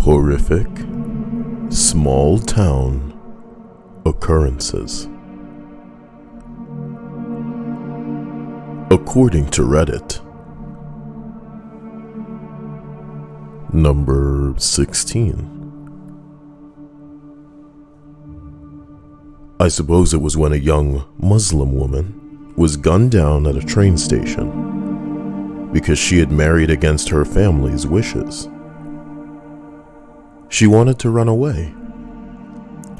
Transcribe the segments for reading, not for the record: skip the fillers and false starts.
Horrific small town occurrences. According to Reddit, number 16. I suppose it was when a young Muslim woman was gunned down at a train station because she had married against her family's wishes. She wanted to run away.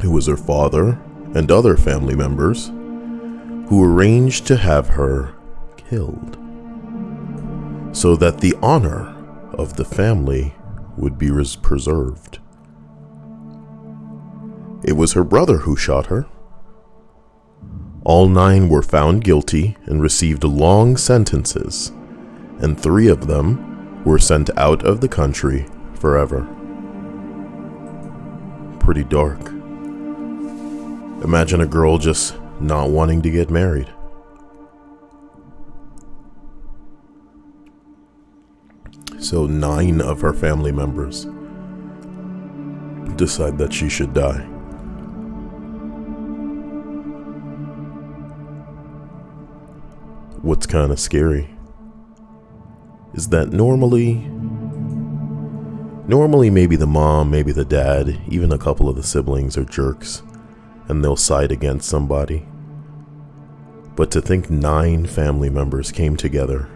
It was her father and other family members who arranged to have her killed so that the honor of the family would be preserved. It was her brother who shot her. All 9 were found guilty and received long sentences, and 3 of them were sent out of the country forever. Pretty dark. Imagine a girl just not wanting to get married. So 9 of her family members decide that she should die. What's kind of scary is that normally maybe the mom, maybe the dad, even a couple of the siblings are jerks and they'll side against somebody. But to think 9 family members came together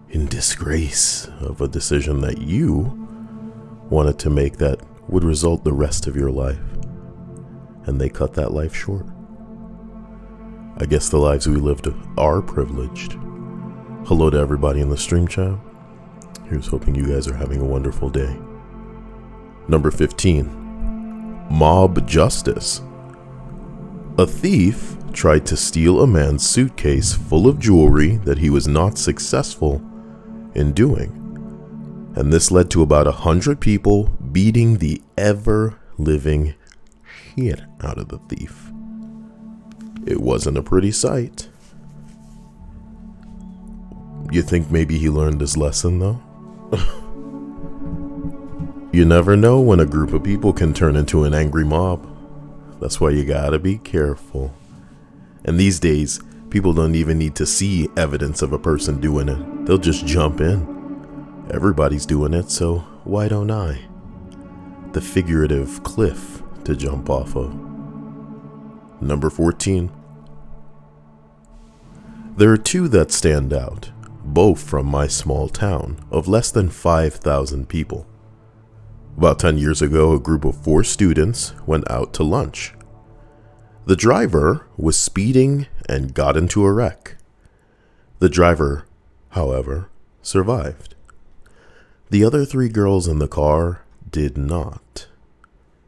in disgrace of a decision that you wanted to make that would result the rest of your life, and they cut that life short. I guess the lives we lived are privileged. Hello to everybody in the stream chat. Here's hoping you guys are having a wonderful day. Number 15. Mob justice. A thief tried to steal a man's suitcase full of jewelry that he was not successful in doing. And this led to about 100 people beating the ever-living shit out of the thief. It wasn't a pretty sight. You think maybe he learned his lesson, though? You never know when a group of people can turn into an angry mob. That's why you gotta be careful. And these days, people don't even need to see evidence of a person doing it. They'll just jump in. Everybody's doing it, so why don't I? The figurative cliff to jump off of. Number 14. There are 2 that stand out, both from my small town of less than 5,000 people. About 10 years ago, a group of 4 students went out to lunch. The driver was speeding and got into a wreck. The driver, however, survived. The other 3 girls in the car did not,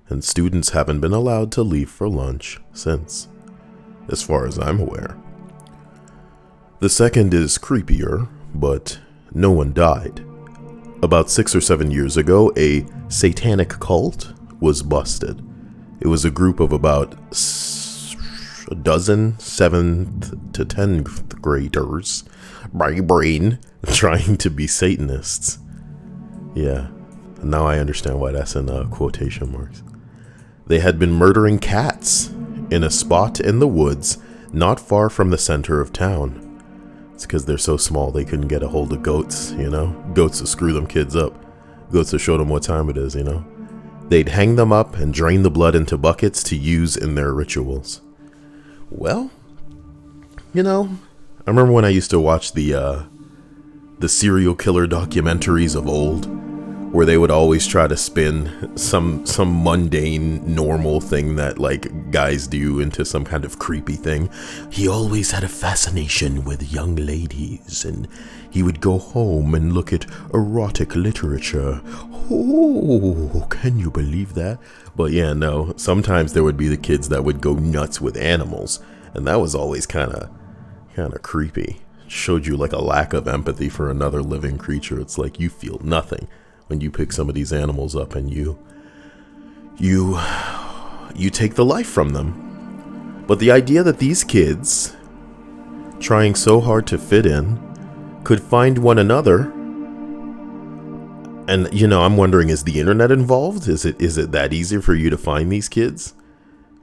and students haven't been allowed to leave for lunch since, as far as I'm aware. The second is creepier, but no one died. About 6 or 7 years ago, a satanic cult was busted. It was a group of about a dozen 7th to 10th graders, my brain, trying to be Satanists. Yeah, now I understand why that's in quotation marks. They had been murdering cats in a spot in the woods not far from the center of town. It's because they're so small they couldn't get a hold of goats, you know? Goats to screw them kids up. Goats to show them what time it is, you know? They'd hang them up and drain the blood into buckets to use in their rituals. Well, you know, I remember when I used to watch the serial killer documentaries of old, where they would always try to spin some mundane, normal thing that like guys do into some kind of creepy thing. He always had a fascination with young ladies, and he would go home and look at erotic literature. Oh, can you believe that? But yeah, no, sometimes there would be the kids that would go nuts with animals, and that was always kind of creepy. It showed you like a lack of empathy for another living creature. It's like you feel nothing when you pick some of these animals up and you take the life from them. But the idea that these kids, trying so hard to fit in, could find one another And, you know, I'm wondering, is the internet involved? Is it that easy for you to find these kids?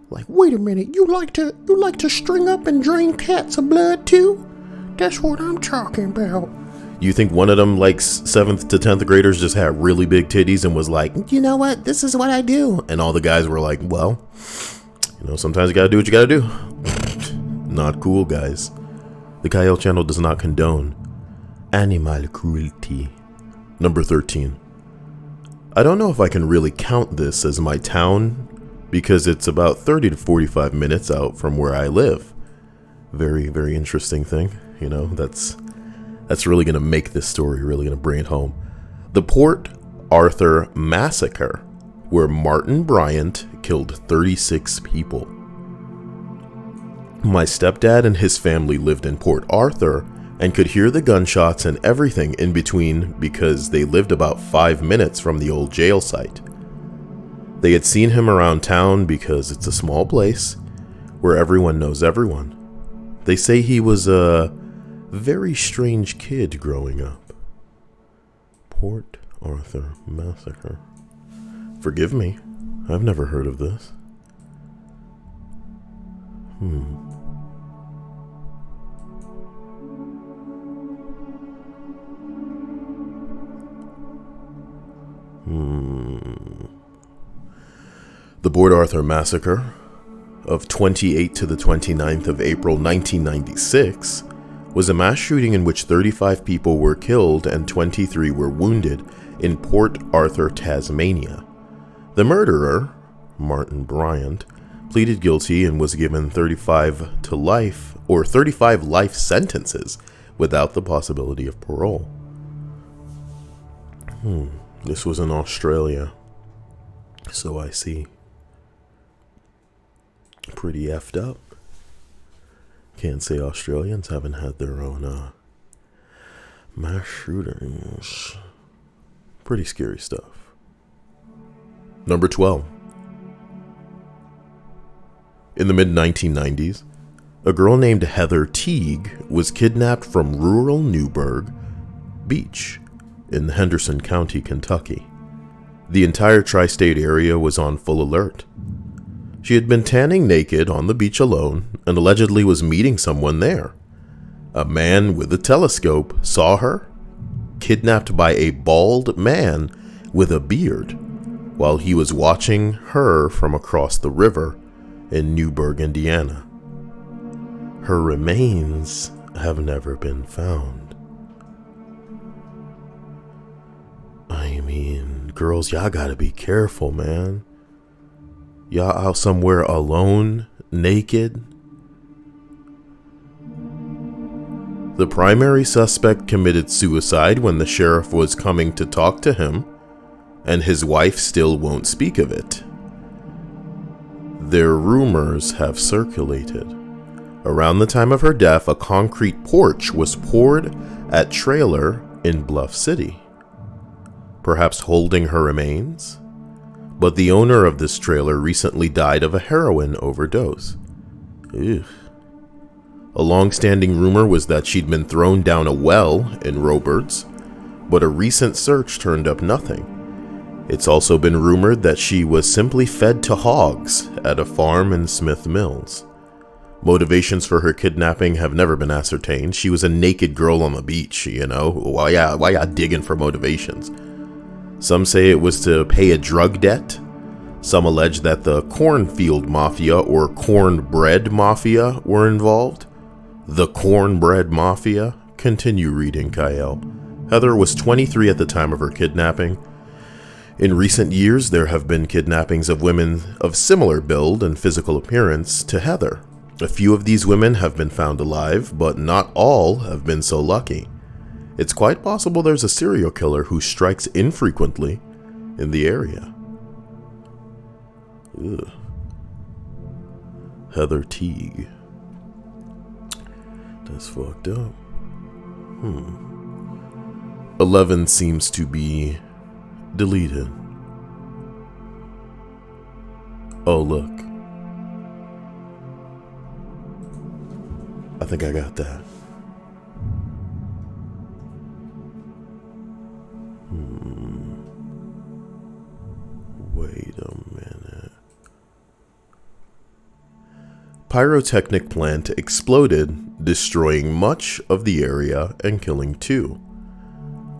Like, wait a minute, you like to string up and drain cats of blood too? That's what I'm talking about. You think one of them, like 7th to 10th graders, just had really big titties and was like, you know what, this is what I do. And all the guys were like, well, you know, sometimes you gotta do what you gotta do. Not cool, guys. The Kyle channel does not condone animal cruelty. Number 13. I don't know if I can really count this as my town because it's about 30 to 45 minutes out from where I live. Very, very interesting thing. You know, that's really going to make this story, really going to bring it home. The Port Arthur massacre, where Martin Bryant killed 36 people. My stepdad and his family lived in Port Arthur and could hear the gunshots and everything in between because they lived about 5 minutes from the old jail site. They had seen him around town because it's a small place where everyone knows everyone. They say he was a very strange kid growing up. Port Arthur massacre. Forgive me, I've never heard of this. The Port Arthur massacre of 28 to the 29th of April 1996 was a mass shooting in which 35 people were killed and 23 were wounded in Port Arthur, Tasmania. The murderer, Martin Bryant, pleaded guilty and was given 35 life sentences without the possibility of parole. This was in Australia, so I see. Pretty effed up. Can't say Australians haven't had their own mass shootings. Pretty scary stuff. Number 12. In the mid-1990s, a girl named Heather Teague was kidnapped from rural Newburgh Beach in Henderson County, Kentucky. The entire tri-state area was on full alert. She had been tanning naked on the beach alone and allegedly was meeting someone there. A man with a telescope saw her, kidnapped by a bald man with a beard, while he was watching her from across the river in Newburgh, Indiana. Her remains have never been found. I mean, girls, y'all gotta be careful, man. Y'all out somewhere alone, naked. The primary suspect committed suicide when the sheriff was coming to talk to him, and his wife still won't speak of it. Their rumors have circulated. Around the time of her death, a concrete porch was poured at trailer in Bluff City, perhaps holding her remains. But the owner of this trailer recently died of a heroin overdose. Ugh. A long-standing rumor was that she'd been thrown down a well in Roberts, but a recent search turned up nothing. It's also been rumored that she was simply fed to hogs at a farm in Smith Mills. Motivations for her kidnapping have never been ascertained. She was a naked girl on the beach, you know? Why y'all digging for motivations? Some say it was to pay a drug debt. Some allege that the cornfield mafia or cornbread mafia were involved. The cornbread mafia? Continue reading, Kyle. Heather was 23 at the time of her kidnapping. In recent years, there have been kidnappings of women of similar build and physical appearance to Heather. A few of these women have been found alive, but not all have been so lucky. It's quite possible there's a serial killer who strikes infrequently in the area. Ugh. Heather Teague. That's fucked up. 11 seems to be deleted. Oh, look. I think I got that. pyrotechnic plant exploded, destroying much of the area and killing 2.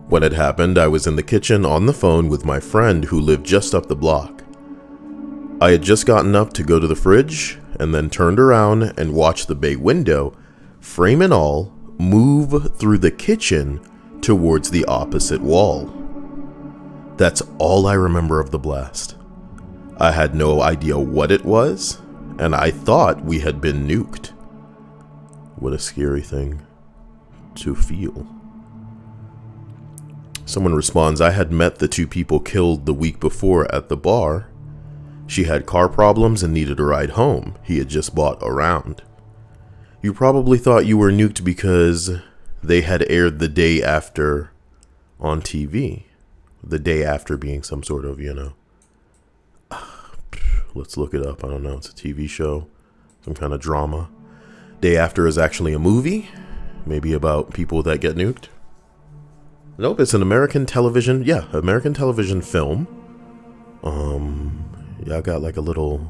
When it happened, I was in the kitchen on the phone with my friend who lived just up the block. I had just gotten up to go to the fridge and then turned around and watched the bay window, frame and all, move through the kitchen towards the opposite wall. That's all I remember of the blast. I had no idea what it was, and I thought we had been nuked. What a scary thing to feel. Someone responds, I had met the 2 people killed the week before at the bar. She had car problems and needed a ride home. He had just bought a round. You probably thought you were nuked because they had aired the day after on TV. The day after being some sort of, let's look it up. I don't know. It's a TV show, some kind of drama. Day after is actually a movie, maybe about people that get nuked. Nope, it's an American television. Yeah, American television film. Yeah, I got like a little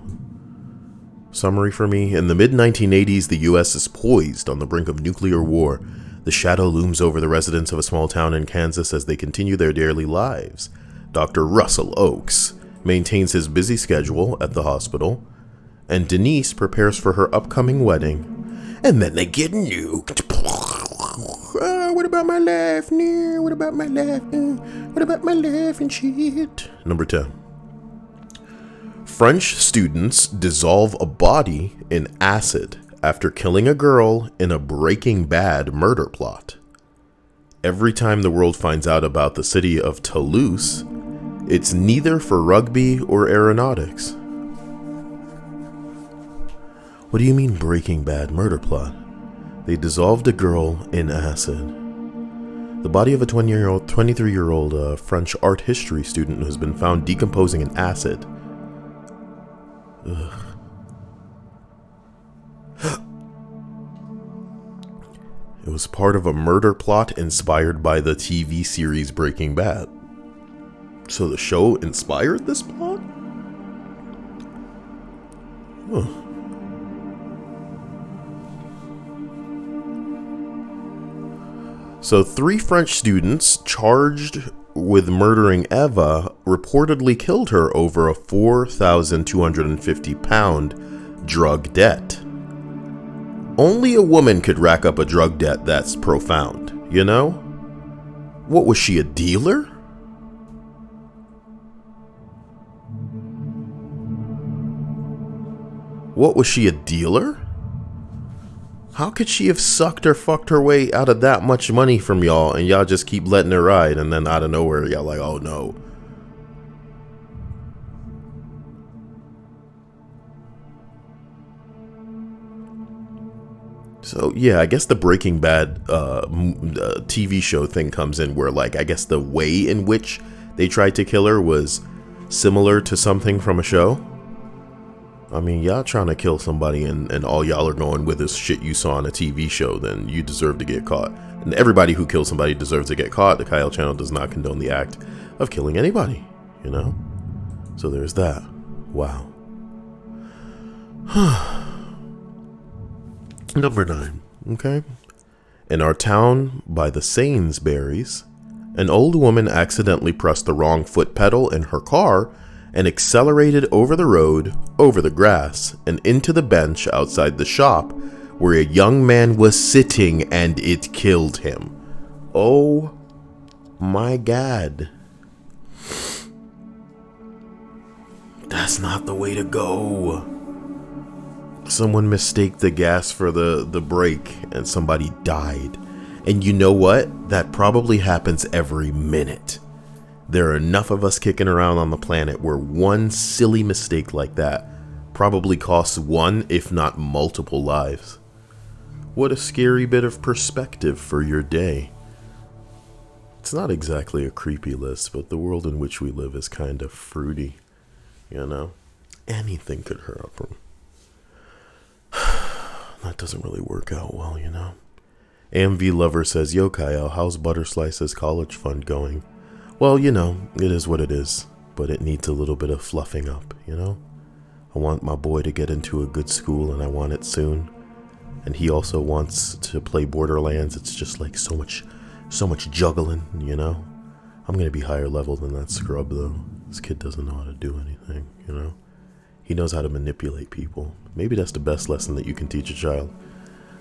summary for me. In the mid-1980s, the U.S. is poised on the brink of nuclear war. The shadow looms over the residents of a small town in Kansas as they continue their daily lives. Dr. Russell Oakes maintains his busy schedule at the hospital, and Denise prepares for her upcoming wedding. And then they get nuked. What about my life? No, what about my life? What about my life and shit? Number 10. French students dissolve a body in acid after killing a girl in a Breaking Bad murder plot. Every time the world finds out about the city of Toulouse, it's neither for rugby or aeronautics. What do you mean Breaking Bad murder plot? They dissolved a girl in acid. The body of a 23-year-old French art history student who has been found decomposing in acid. Ugh. It was part of a murder plot inspired by the TV series Breaking Bad. So the show inspired this plot? Huh. So 3 French students charged with murdering Eva reportedly killed her over a 4,250 pound drug debt. Only a woman could rack up a drug debt that's profound, you know? What was she, a dealer? What was she, a dealer? How could she have sucked or fucked her way out of that much money from y'all and y'all just keep letting her ride, and then out of nowhere y'all like, oh no. So yeah, I guess the Breaking Bad TV show thing comes in where, like, I guess the way in which they tried to kill her was similar to something from a show. I mean, y'all trying to kill somebody and all y'all are going with this shit you saw on a TV show, then you deserve to get caught. And everybody who kills somebody deserves to get caught. The Kyle channel does not condone the act of killing anybody, you know? So there's that. Wow. Number 9, okay? In our town by the Sainsbury's, an old woman accidentally pressed the wrong foot pedal in her car and accelerated over the road, over the grass, and into the bench outside the shop where a young man was sitting, and it killed him. Oh my God. That's not the way to go. Someone mistaked the gas for the brake and somebody died. And you know what? That probably happens every minute. There are enough of us kicking around on the planet where one silly mistake like that probably costs one, if not multiple lives. What a scary bit of perspective for your day. It's not exactly a creepy list, but the world in which we live is kind of fruity, you know? Anything could happen. That doesn't really work out well, you know? AMV Lover says, yo Kyle, how's Butterslice's college fund going? Well, you know, it is what it is, but it needs a little bit of fluffing up, you know? I want my boy to get into a good school, and I want it soon. And he also wants to play Borderlands. It's just like so much juggling, you know? I'm gonna be higher level than that scrub, though. This kid doesn't know how to do anything, you know? He knows how to manipulate people. Maybe that's the best lesson that you can teach a child.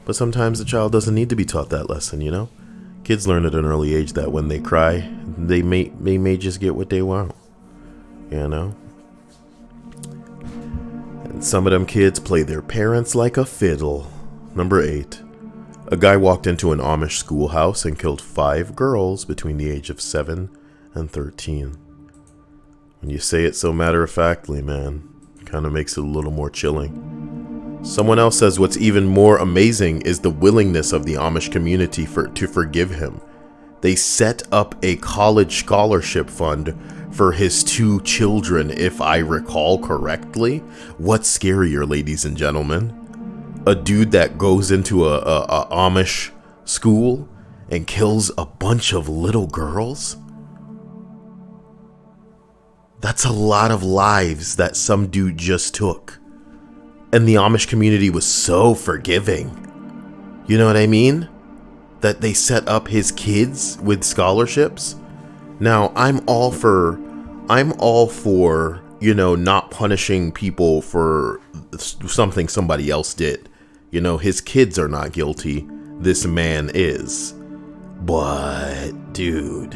But sometimes the child doesn't need to be taught that lesson, you know? Kids learn at an early age that when they cry, they may just get what they want, you know? And some of them kids play their parents like a fiddle. Number 8. A guy walked into an Amish schoolhouse and killed 5 girls between the age of 7 and 13. When you say it so matter-of-factly, man, it kind of makes it a little more chilling. Someone else says what's even more amazing is the willingness of the Amish community to forgive him. They set up a college scholarship fund for his 2 children, if I recall correctly. What's scarier, ladies and gentlemen? A dude that goes into a Amish school and kills a bunch of little girls? That's a lot of lives that some dude just took. And the Amish community was so forgiving. You know what I mean? That they set up his kids with scholarships. Now, I'm all for, you know, not punishing people for something somebody else did. You know, his kids are not guilty. This man is. But, dude,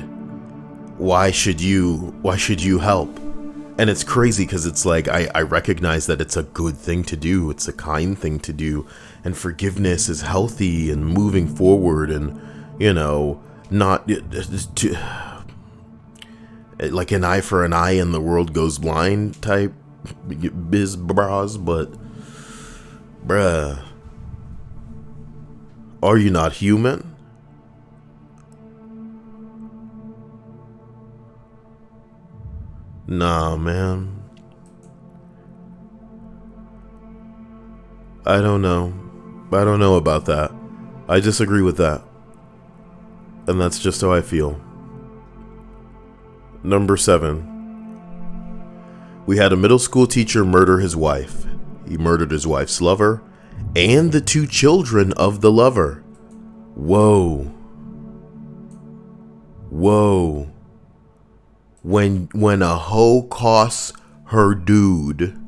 why should you help? And it's crazy because it's like, I recognize that it's a good thing to do. It's a kind thing to do. And forgiveness is healthy and moving forward and, you know, not like an eye for an eye and the world goes blind type biz bras. But, bruh, are you not human? Nah, man. I don't know. I don't know about that. I disagree with that. And that's just how I feel. Number 7. We had a middle school teacher murder his wife. He murdered his wife's lover and the 2 children of the lover. Whoa. Whoa. When a hoe costs her dude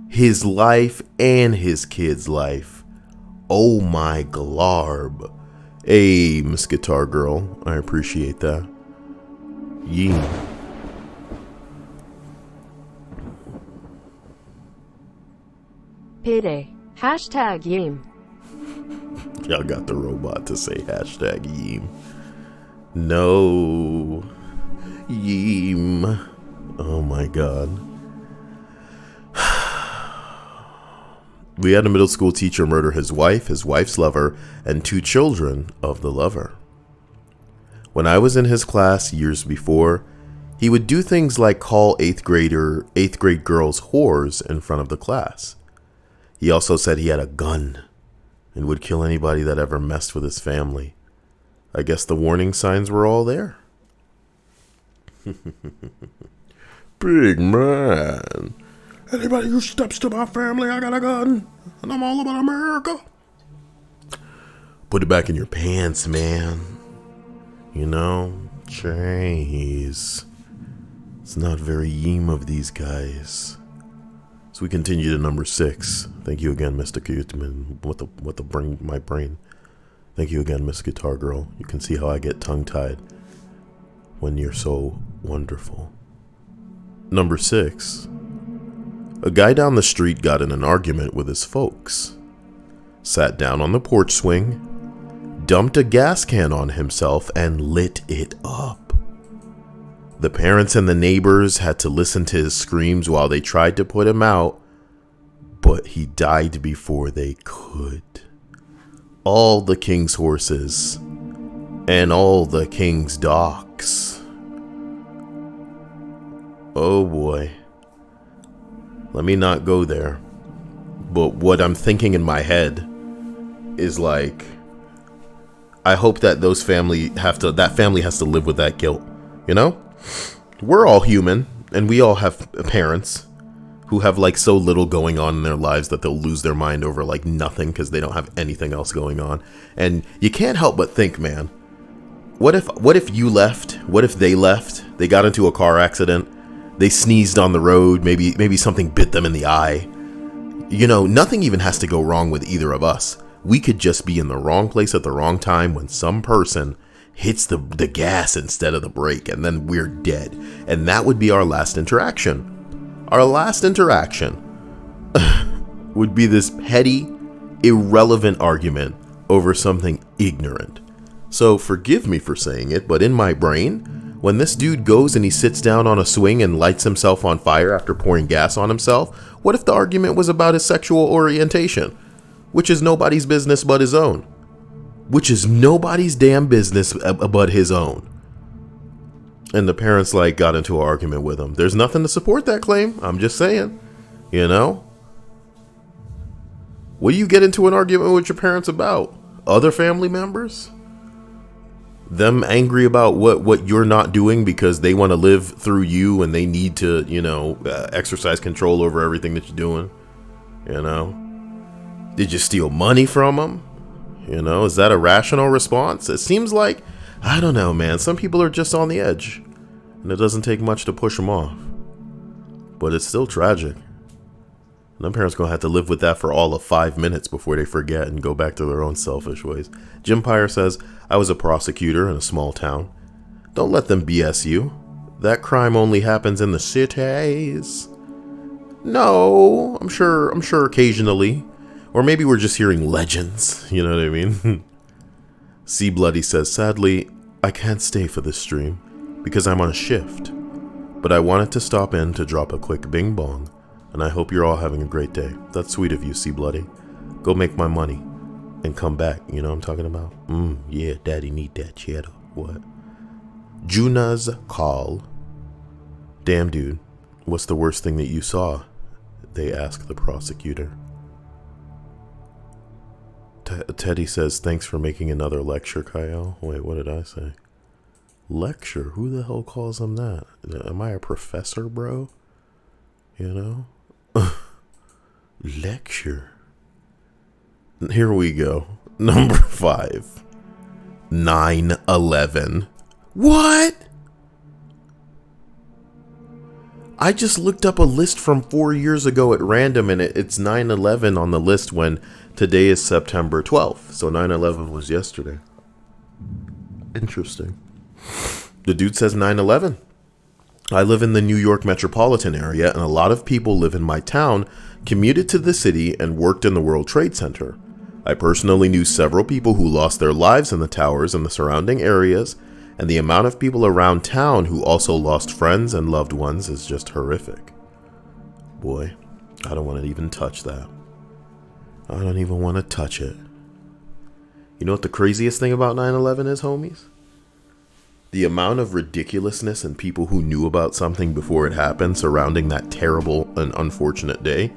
his life and his kid's life, oh my glarb. Hey, Miss Guitar Girl, I appreciate that. Yee. Payday. Hashtag Yeem. Y'all got the robot to say hashtag Yeem. No. Yeem. Oh my god. We had a middle school teacher murder his wife, his wife's lover, and 2 children of the lover. When I was in his class years before, he would do things like call 8th grade girls whores in front of the class. He also said he had a gun and would kill anybody that ever messed with his family. I guess the warning signs were all there. Big man. Anybody who steps to my family, I got a gun. And I'm all about America. Put it back in your pants, man. You know? Jeez. It's not very yeem of these guys. So we continue to number 6. Thank you again, Mr. Cuteman. What the bring my brain. Thank you again, Miss Guitar Girl. You can see how I get tongue-tied when you're so wonderful. Number 6. A guy down the street got in an argument with his folks. Sat down on the porch swing, dumped a gas can on himself, and lit it up. The parents and the neighbors had to listen to his screams while they tried to put him out, but he died before they could. All the king's horses and all the king's docks. Oh boy. Let me not go there. But what I'm thinking in my head is like, I hope that that family has to live with that guilt. You know? We're all human, and we all have parents who have like so little going on in their lives that they'll lose their mind over like nothing because they don't have anything else going on. And you can't help but think, man, what if you left? What if they left? They got into a car accident. They sneezed on the road. Maybe something bit them in the eye. You know, nothing even has to go wrong with either of us. We could just be in the wrong place at the wrong time when some person hits the gas instead of the brake, and then we're dead. And that would be our last interaction. Our last interaction would be this petty, irrelevant argument over something ignorant. So forgive me for saying it, but in my brain, when this dude goes and he sits down on a swing and lights himself on fire after pouring gas on himself, what if the argument was about his sexual orientation? Which is nobody's business but his own. Which is nobody's damn business but his own. And the parents like got into an argument with him. There's nothing to support that claim. I'm just saying, you know? What do you get into an argument with your parents about? Other family members? Them angry about what you're not doing because they want to live through you and they need to, you know, exercise control over everything that you're doing. You know? Did you steal money from them? You know, is that a rational response? It seems like, I don't know, man. Some people are just on the edge and it doesn't take much to push them off. But it's still tragic. And them parents going to have to live with that for all of 5 minutes before they forget and go back to their own selfish ways. Jim Pyre says, I was a prosecutor in a small town. Don't let them BS you. That crime only happens in the cities. No, I'm sure occasionally. Or maybe we're just hearing legends. You know what I mean? C Bloody says, sadly, I can't stay for this stream because I'm on a shift. But I wanted to stop in to drop a quick bing bong. And I hope you're all having a great day. That's sweet of you, C Bloody. Go make my money and come back. You know what I'm talking about? Yeah, daddy need that cheddar. What? Juna's call. Damn, dude. What's the worst thing that you saw? They ask the prosecutor. Teddy says, thanks for making another lecture, Kyle. Wait, what did I say? Lecture? Who the hell calls him that? Am I a professor, bro? You know? Lecture. Here we go. Number 5. 9/11. What? I just looked up a list from 4 years ago at random, and it's 9/11 on the list when today is September 12th. So 9/11 was yesterday. Interesting. The dude says 9/11. I live in the New York metropolitan area, and a lot of people live in my town, commuted to the city, and worked in the World Trade Center. I personally knew several people who lost their lives in the towers and the surrounding areas, and the amount of people around town who also lost friends and loved ones is just horrific. Boy, I don't want to even touch that. I don't even want to touch it. You know what the craziest thing about 9/11 is, homies? The amount of ridiculousness and people who knew about something before it happened surrounding that terrible and unfortunate day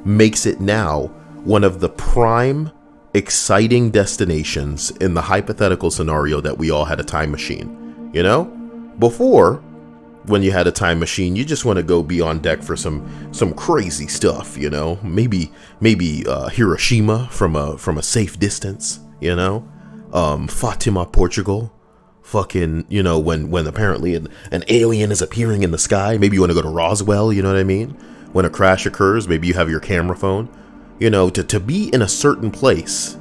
makes it now one of the prime exciting destinations in the hypothetical scenario that we all had a time machine. You know, before, when you had a time machine, you just want to go be on deck for some crazy stuff. You know, maybe Hiroshima from a safe distance. You know, Fatima, Portugal. Fucking, you know, when apparently an alien is appearing in the sky. Maybe you want to go to Roswell. You know what I mean? When a crash occurs, maybe you have your camera phone. You know, to be in a certain place,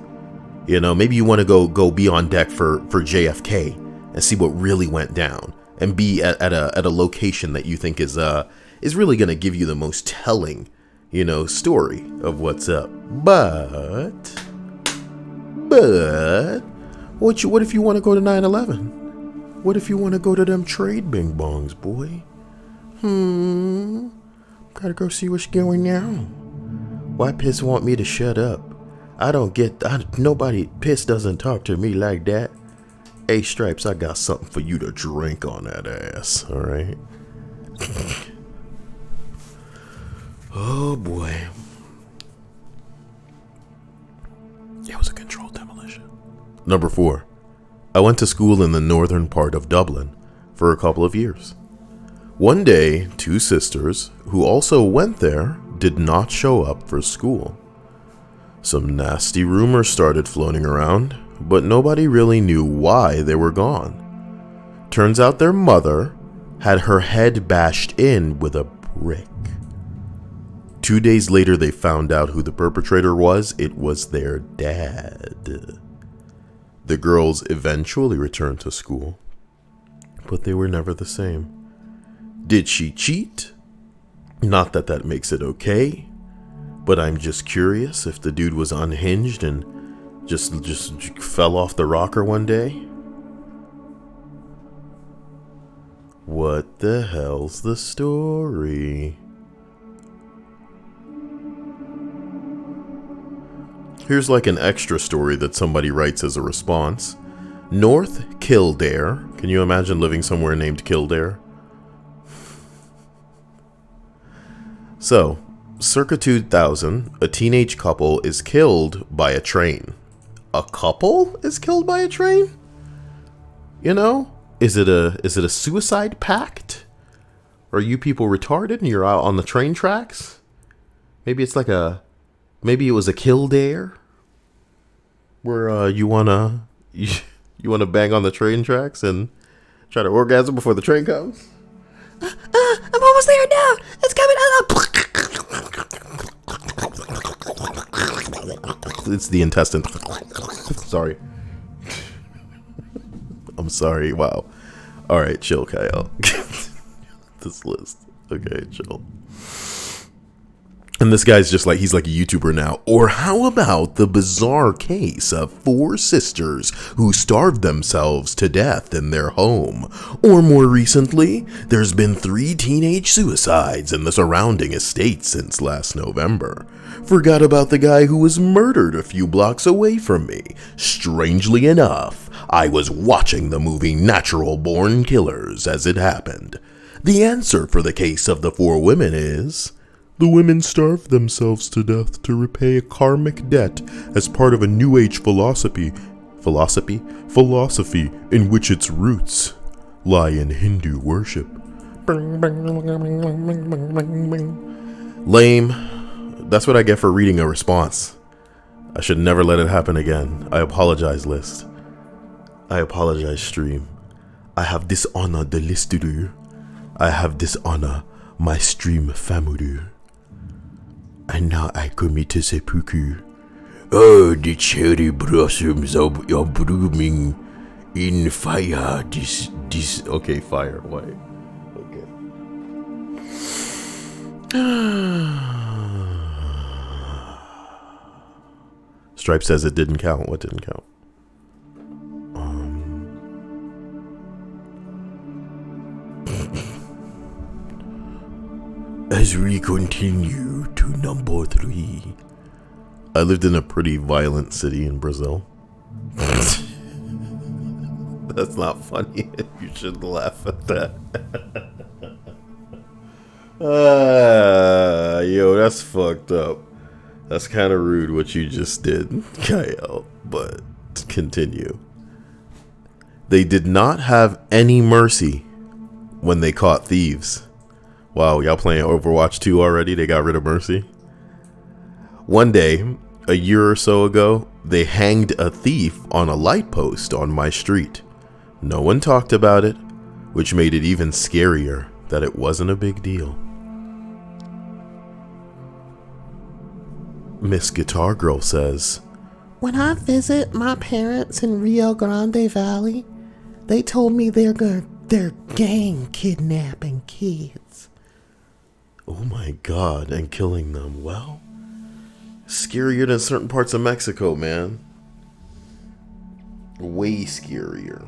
you know, maybe you want to go be on deck for JFK and see what really went down, and be at a location that you think is really going to give you the most telling, you know, story of what's up. But what if you want to go to 9/11? What if you want to go to them trade bing bongs, boy? Gotta go see what's going on. Why Piss want me to shut up? Nobody, Piss doesn't talk to me like that. Hey, Stripes, I got something for you to drink on that ass, alright? Oh boy. It was a controlled demolition. Number 4. I went to school in the northern part of Dublin for a couple of years. One day, two sisters, who also went there, did not show up for school. Some nasty rumors started floating around, but nobody really knew why they were gone. Turns out their mother had her head bashed in with a brick. 2 days later, they found out who the perpetrator was. It was their dad. The girls eventually returned to school, but they were never the same. Did she cheat? Not that that makes it okay, but I'm just curious if the dude was unhinged and just fell off the rocker one day. What the hell's the story? Here's like an extra story that somebody writes as a response. North Kildare. Can you imagine living somewhere named Kildare? So, circa 2000, a teenage couple is killed by a train. A couple is killed by a train? You know? Is it a suicide pact? Are you people retarded and you're out on the train tracks? Maybe it's like maybe it was a Kildare where you wanna bang on the train tracks and try to orgasm before the train comes. I'm almost there now. It's coming out. It's the intestine. Sorry. I'm sorry. Wow. All right, chill, Kyle. This list. Okay, chill. And this guy's just like, he's like a YouTuber now. Or how about the bizarre case of 4 sisters who starved themselves to death in their home? Or more recently, there's been 3 teenage suicides in the surrounding estate since last November. Forgot about the guy who was murdered a few blocks away from me. Strangely enough, I was watching the movie Natural Born Killers as it happened. The answer for the case of the 4 women is... the women starved themselves to death to repay a karmic debt as part of a New Age philosophy in which its roots lie in Hindu worship. Lame. That's what I get for reading a response. I should never let it happen again. I apologize, list. I apologize, stream. I have dishonored the listener. I have dishonored my stream family. And now I commit seppuku. Oh, the cherry blossoms are blooming in fire. This. Okay, fire. Why? Okay. Stripe says it didn't count. What didn't count? As we continue to number 3. I lived in a pretty violent city in Brazil. That's not funny. You should laugh at that. Yo, that's fucked up. That's kind of rude what you just did, Kyle. But continue. They did not have any mercy when they caught thieves. Wow, y'all playing Overwatch 2 already? They got rid of mercy? One day, a year or so ago, they hanged a thief on a light post on my street. No one talked about it, which made it even scarier that it wasn't a big deal. Miss Guitar Girl says, When I visit my parents in Rio Grande Valley, they told me they're gang kidnapping kids. oh my god, and killing them. Well, scarier than certain parts of Mexico, man. Way scarier.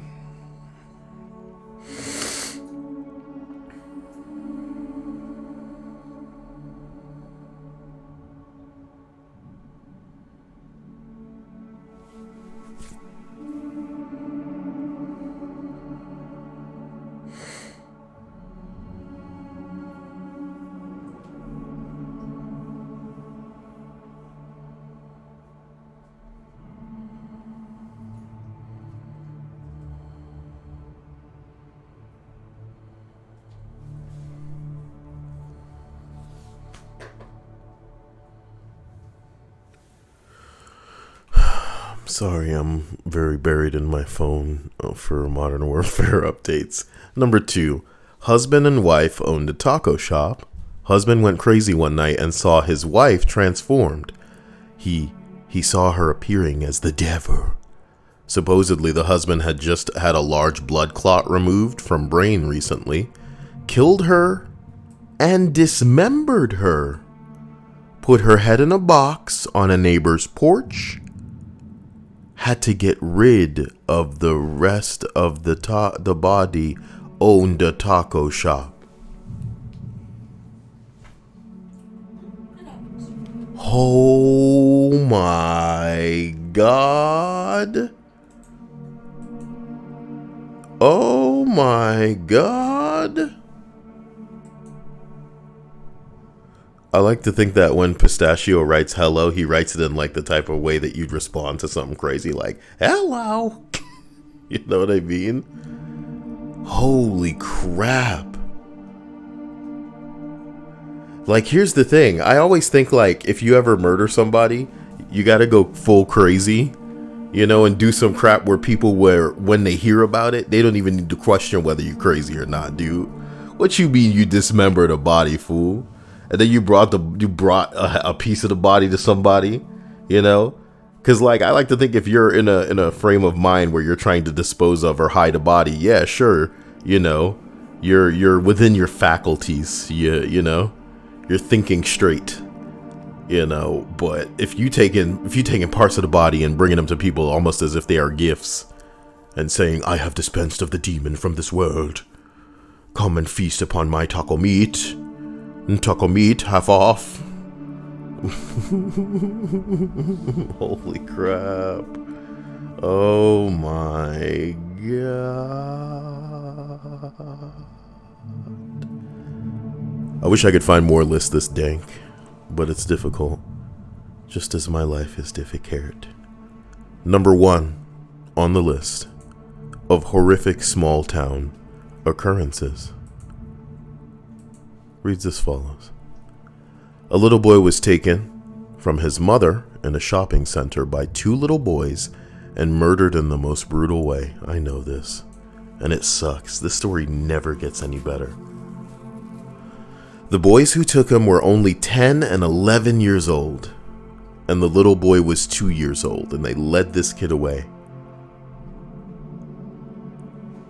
Sorry, I'm very buried in my phone for Modern Warfare updates. Number 2, husband and wife owned a taco shop. Husband went crazy one night and saw his wife transformed. He saw her appearing as the devil. Supposedly, the husband had just had a large blood clot removed from brain recently, killed her, and dismembered her. Put her head in a box on a neighbor's porch. Had to get rid of the rest of the body. Owned a taco shop. Oh my God. Oh my God. I like to think that when Pistachio writes hello, he writes it in like the type of way that you'd respond to something crazy like, hello. You know what I mean? Holy crap. Like, here's the thing. I always think, like, if you ever murder somebody, you gotta go full crazy, you know, and do some crap where people, when they hear about it, they don't even need to question whether you're crazy or not, dude. What you mean you dismembered a body, fool? And then you brought a piece of the body to somebody, you know? Because, like, I like to think if you're in a frame of mind where you're trying to dispose of or hide a body, yeah, sure, you know, you're within your faculties, you know? You're thinking straight, you know, but if you taking parts of the body and bringing them to people almost as if they are gifts and saying, I have dispensed of the demon from this world. Come and feast upon my taco meat. And taco meat, half off. Holy crap. Oh my God. I wish I could find more lists this dank, but it's difficult, just as my life is difficult. Number 1 on the list of horrific small town occurrences reads as follows. A little boy was taken from his mother in a shopping center by 2 little boys and murdered in the most brutal way. I know this, and it sucks. This story never gets any better. The boys who took him were only 10 and 11 years old, and the little boy was 2 years old, and they led this kid away.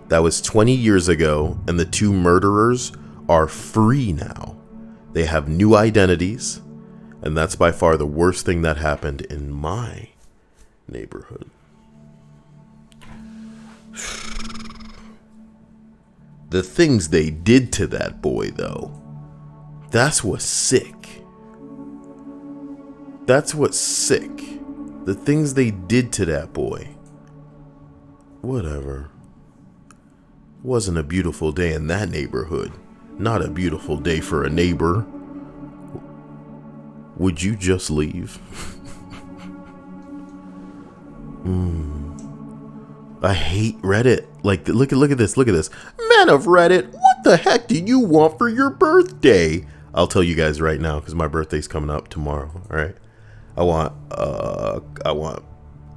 That was 20 years ago, and the 2 murderers are free now. They have new identities, and that's by far the worst thing that happened in my neighborhood. The things they did to that boy, though. That's what's sick. That's what's sick. The things they did to that boy. Whatever. Wasn't a beautiful day in that neighborhood. Not a beautiful day for a neighbor. Would you just leave? I hate Reddit. Like, look at this. Look at this. Man of Reddit, what the heck do you want for your birthday? I'll tell you guys right now because my birthday's coming up tomorrow. All right. I want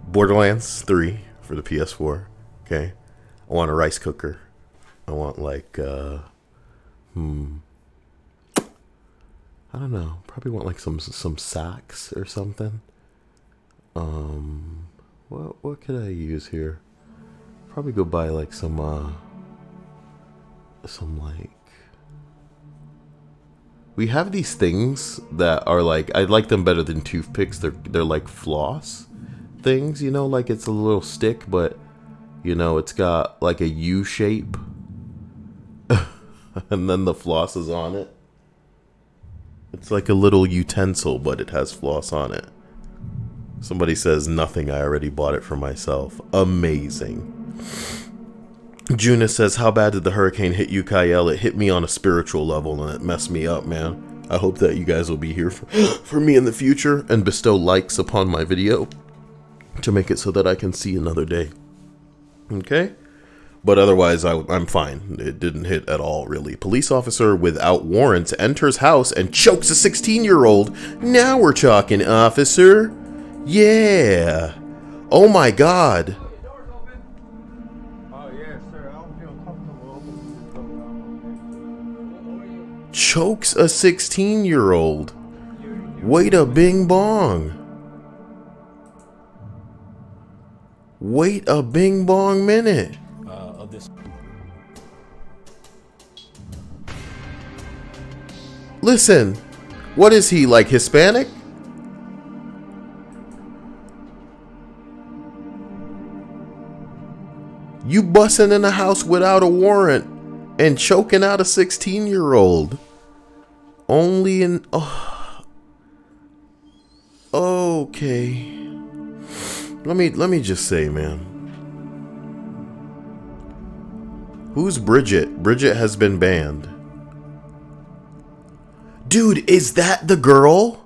Borderlands 3 for the PS4. Okay. I want a rice cooker. I want like I don't know. Probably want like some socks or something. What could I use here? Probably go buy like some like. We have these things that are like, I like them better than toothpicks. They're like floss things, you know, like it's a little stick, but you know, it's got like a U shape and then the floss is on it. It's like a little utensil, but it has floss on it. Somebody says nothing. I already bought it for myself. Amazing. Juna says, how bad did the hurricane hit you, Kyle? It hit me on a spiritual level and it messed me up, man. I hope that you guys will be here for me in the future and bestow likes upon my video to make it so that I can see another day. Okay? But otherwise, I'm fine. It didn't hit at all, really. Police officer without warrant enters house and chokes a 16-year-old. Now we're talking, officer. Yeah. Oh my God. Oh, yes, sir. I don't feel comfortable. Chokes a 16-year-old. Wait a bing bong. Wait a bing bong minute. Of this. Listen, what is he, like Hispanic? You busting in the house without a warrant and choking out a 16-year-old. Only in... Oh, okay. Let me just say, man. Who's Bridget? Bridget has been banned. Dude, is that the girl?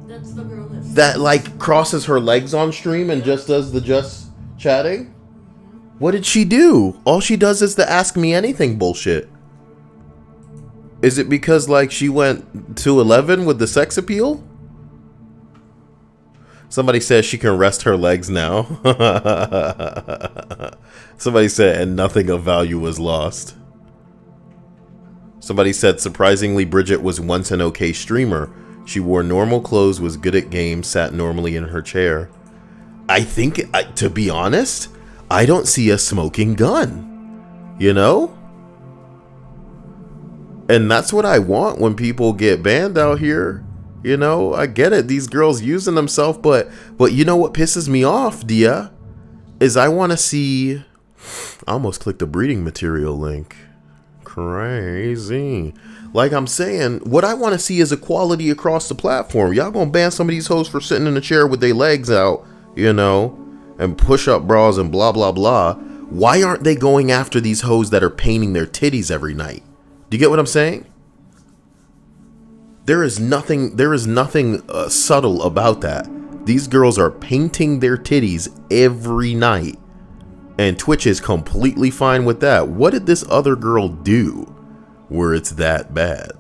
That's the girl That like crosses her legs on stream and just does the just chatting? What did she do? All she does is the ask me anything bullshit. Is it because like she went to 11 with the sex appeal? Somebody says she can rest her legs now. Somebody said, and nothing of value was lost. Somebody said, surprisingly, Bridget was once an okay streamer. She wore normal clothes, was good at games, sat normally in her chair. I think, to be honest, I don't see a smoking gun. You know? And that's what I want when people get banned out here. You know, I get it. These girls using themselves, but you know what pisses me off, Dia? Is I want to see... I almost clicked the breeding material link. Crazy. Like I'm saying, what I want to see is equality across the platform. Y'all gonna ban some of these hoes for sitting in a chair with their legs out, you know, and push-up bras and blah, blah, blah. Why aren't they going after these hoes that are painting their titties every night? Do you get what I'm saying? There is nothing subtle about that. These girls are painting their titties every night. And Twitch is completely fine with that. What did this other girl do where it's that bad?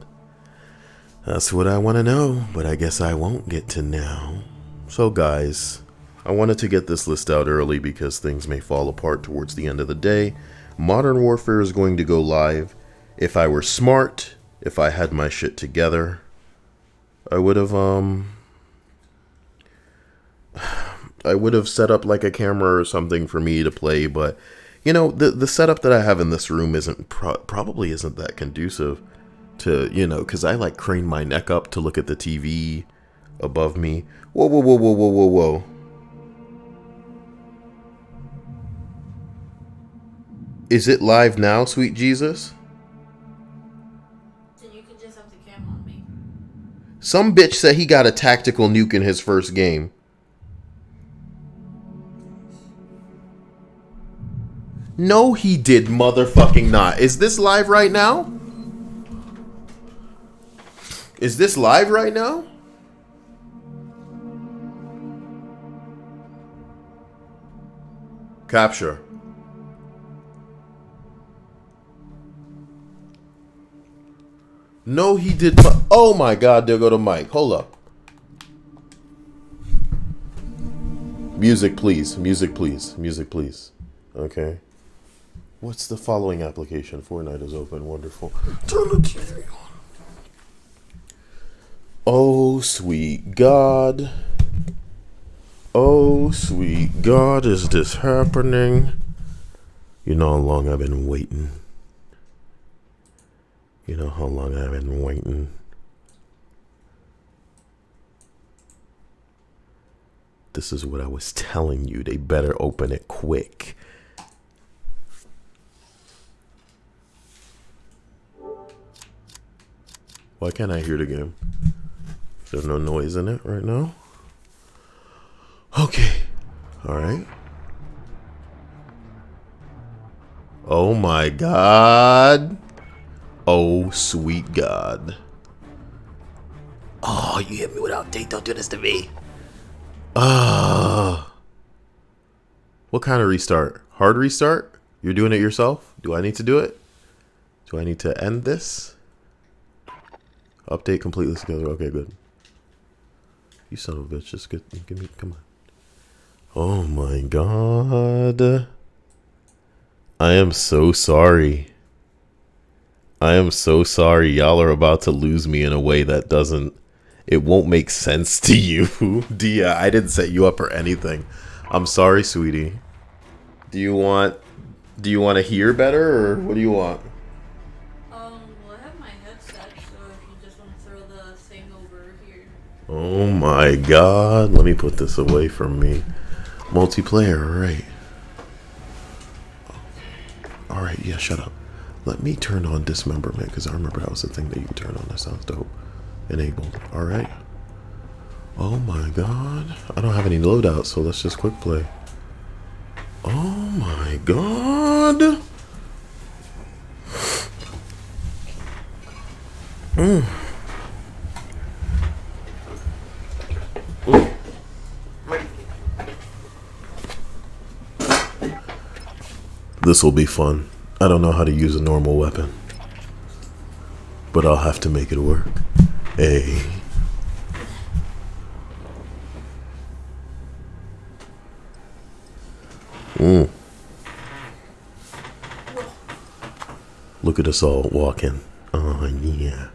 That's what I want to know, but I guess I won't get to now. So guys, I wanted to get this list out early because things may fall apart towards the end of the day. Modern Warfare is going to go live. If I were smart, if I had my shit together, I would have set up like a camera or something for me to play, but you know, the setup that I have in this room isn't probably isn't that conducive to, you know, because I like crane my neck up to look at the TV above me. Whoa, whoa, whoa, whoa, whoa, whoa, whoa. Is it live now, sweet Jesus? So you can just have the camera on me. Some bitch said he got a tactical nuke in his first game. No, he did motherfucking not. Is this live right now? Is this live right now? Capture. No, he did not. Oh my God, there go the mic. Hold up. Music, please. Music, please. Music, please. Okay. What's the following application? Fortnite is open. Wonderful. Turn the TV on. Oh, sweet God. Oh, sweet God, is this happening? You know how long I've been waiting. You know how long I've been waiting. This is what I was telling you. They better open it quick. Why can't I hear the game? There's no noise in it right now. Okay. All right. Oh my God. Oh, sweet God. Oh, you hit me without date. Don't do this to me. What kind of restart? Hard restart? You're doing it yourself? Do I need to do it? Do I need to end this? Update completely together. Okay, good. You son of a bitch. Just give me, come on. Oh my god. I am so sorry. I am so sorry. Y'all are about to lose me in a way that it won't make sense to you. Dia, I didn't set you up for anything. I'm sorry, sweetie. Do you want to hear better, or what do you want? Well, I have my headset, so if you just want to throw the thing over here. Oh my god. Let me put this away from me. Multiplayer, alright. Alright, yeah, shut up. Let me turn on dismemberment, because I remember that was the thing that you could turn on. That sounds dope. Enabled. Alright. Oh my god. I don't have any loadouts, so let's just quick play. Oh my god. This will be fun. I don't know how to use a normal weapon, but I'll have to make it work. Hey. Look at us all walking. Oh yeah.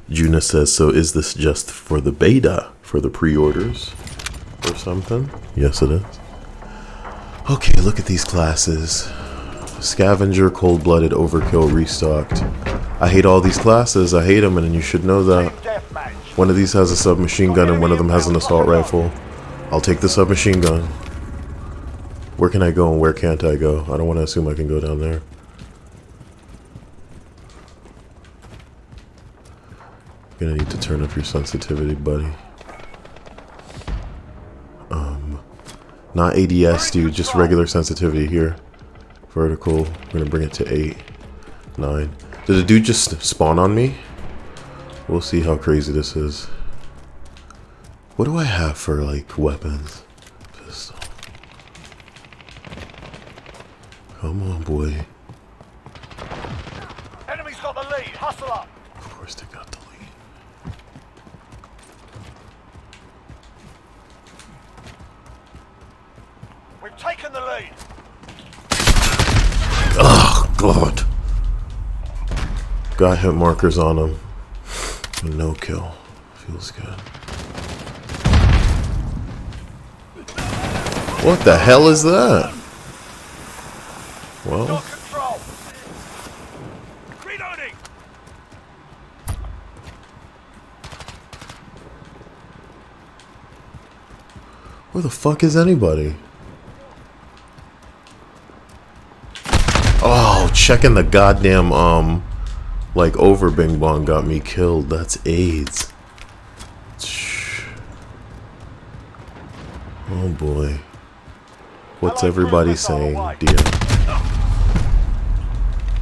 Juna says, so is this just for the beta, for the pre-orders or something? Yes, it is. Okay, look at these classes. Scavenger, cold-blooded, overkill, restocked. I hate all these classes. I hate them, and you should know that. One of these has a submachine gun and one of them has an assault rifle. I'll take the submachine gun. Where can I go and where can't I go? I don't want to assume I can go down there. Gonna need to turn up your sensitivity, buddy. Not ADS, dude, just regular sensitivity here. Vertical, we're gonna bring it to 8, 9. Did the dude just spawn on me? We'll see how crazy this is. What do I have for, like, weapons? Pistol. Come on, boy. Enemy's got the lead. Hustle up. Of course they got the lead. We've taken the lead. Oh, God. Got hit markers on him. No kill. Feels good. What the hell is that? Well, Got control. Reloading. where the fuck is anybody? Oh, checking the goddamn, like, over Bing Bong got me killed. That's AIDS. Oh boy. What's everybody saying, DM?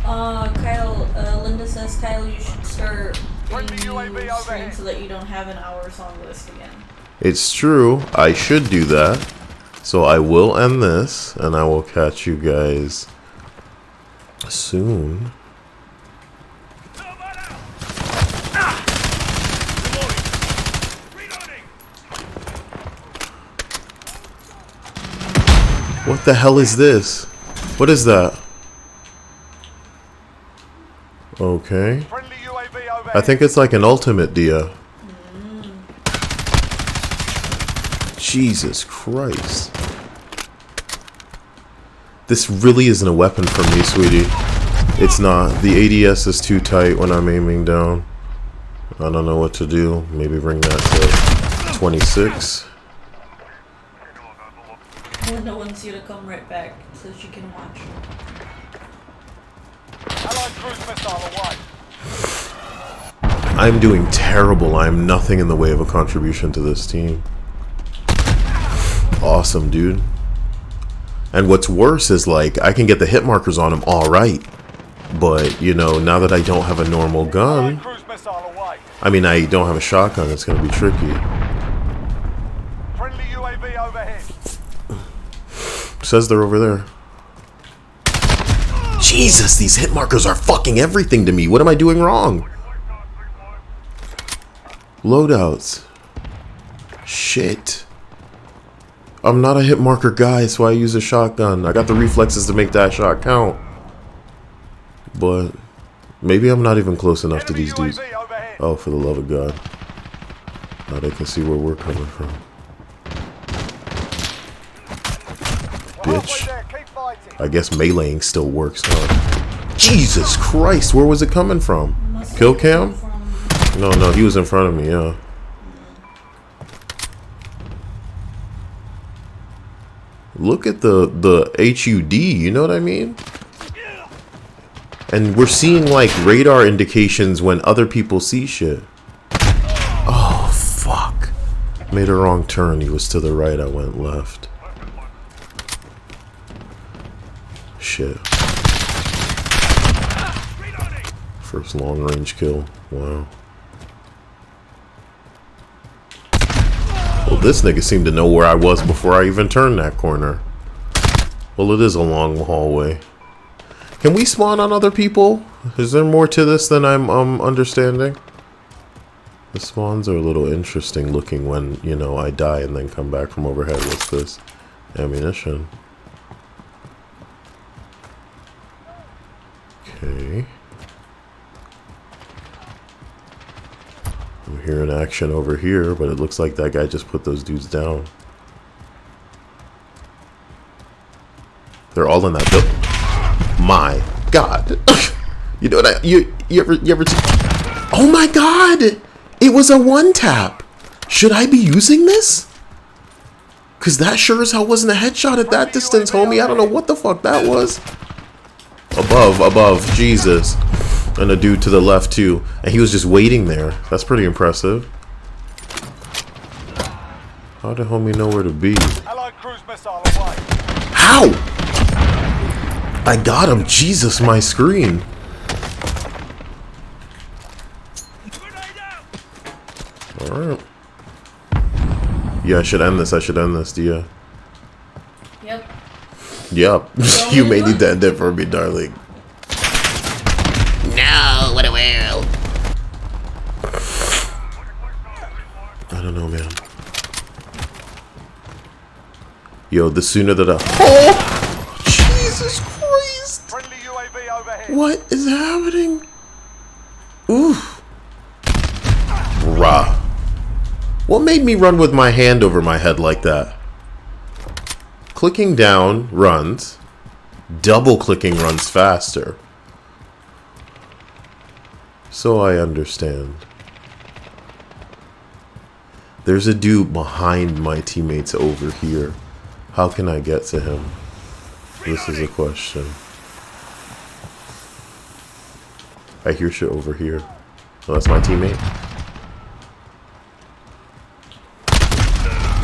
Kyle, Linda says, Kyle, you should start Friendly UAV stream overhead. so that you don't have an hour song list again. It's true. I should do that. So I will end this, and I will catch you guys soon. What the hell is this? What is that? Okay. Friendly UAV overhead. I think it's like an ultimate, Dia. Jesus Christ. This really isn't a weapon for me, sweetie. It's not. The ADS is too tight when I'm aiming down. I don't know what to do. Maybe bring that to 26. Linda wants you to come right back so she can watch. Allied cruise missile away. I'm doing terrible. I'm nothing in the way of a contribution to this team. Awesome, dude. And what's worse is, like, I can get the hit markers on him alright. But, you know, now that I don't have a normal gun, Allied cruise missile away. I mean, I don't have a shotgun, it's gonna be tricky. Friendly UAV overhead. Says they're over there. Jesus, these hit markers are fucking everything to me. What am I doing wrong? Loadouts. Shit. I'm not a hit marker guy, so I use a shotgun. I got the reflexes to make that shot count. But maybe I'm not even close enough to these dudes. Oh, for the love of God. Now they can see where we're coming from. Bitch. I guess meleeing still works, huh? Jesus Christ, where was it coming from? Kill cam? No, he was in front of me, yeah. Look at the HUD, you know what I mean? And we're seeing like radar indications when other people see shit. Oh, fuck. Made a wrong turn. He was to the right, I went left. Shit. First long range kill. Wow. Well, this nigga seemed to know where I was before I even turned that corner. Well, it is a long hallway. Can we spawn on other people? Is there more to this than I'm understanding? The spawns are a little interesting looking when, you know, I die and then come back from overhead. What's this? Ammunition. Okay. I'm hearing action over here, but it looks like that guy just put those dudes down. They're all in that building. My God. You know what you ever oh my God, it was a one tap. Should I be using this? Cause that sure as hell wasn't a headshot at that distance, homie. I don't know what the fuck that was. Above, Jesus. And a dude to the left too. And he was just waiting there. That's pretty impressive. How did homie know where to be? Allied cruise missile away. How? I got him. Jesus, my screen. Alright. Yeah, I should end this, do you? Yep. You may need to end it for me, darling. No, what a world. I don't know, man. Yo, the sooner that I... Oh! Jesus Christ! Friendly UAV overhead. What is happening? Oof. Rah. What made me run with my hand over my head like that? Clicking down runs. Double clicking runs faster. So I understand. There's a dude behind my teammates over here. How can I get to him? This is a question. I hear shit over here. Oh, that's my teammate.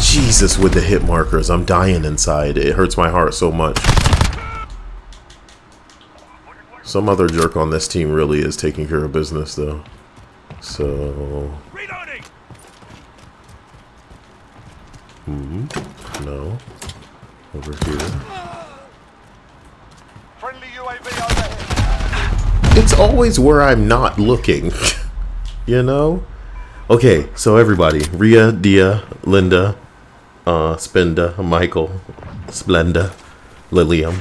Jesus, with the hit markers. I'm dying inside. It hurts my heart so much. Some other jerk on this team really is taking care of business, though. So... No. Over here. Friendly UAV overhead. It's always where I'm not looking. You know? Okay, so everybody. Rhea, Dia, Linda, Spinda, Michael, Splenda, Lilium.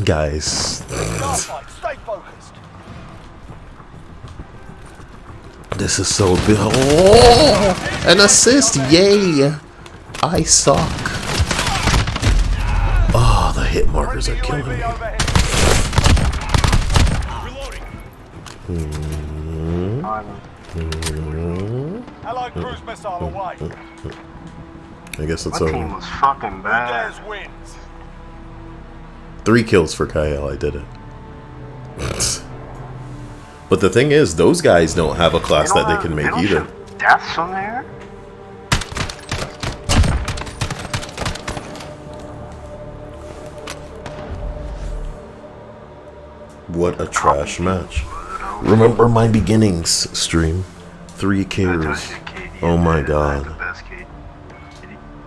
Guys. Stay focused. This is so big. Oh! An assist! Yay! I suck. Oh, the hit markers are killing me. Allied cruise missile away. I guess it's My over. team was fucking bad. Dares wins. 3 kills for Kyle. I did it. But the thing is, those guys don't have a class that they can make either. Deaths on there? What a trash match. Remember my beginnings stream. 3 kills. Oh my god.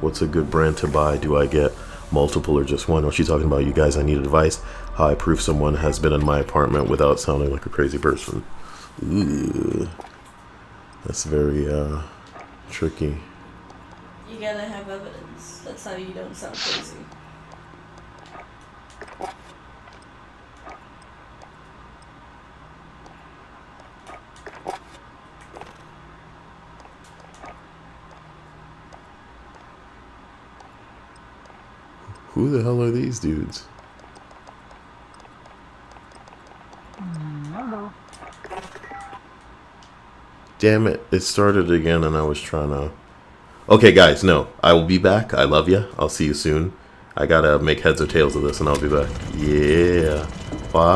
What's a good brand to buy? Do I get multiple or just one? What's she talking about? You guys, I need advice. How I prove someone has been in my apartment without sounding like a crazy person. Ooh. That's very tricky. You gotta have evidence. That's how you don't sound crazy. Who the hell are these dudes? Damn it, it started again and I was trying to... Okay guys, no, I will be back. I love ya. I'll see you soon. I gotta make heads or tails of this and I'll be back. Yeah. Bye.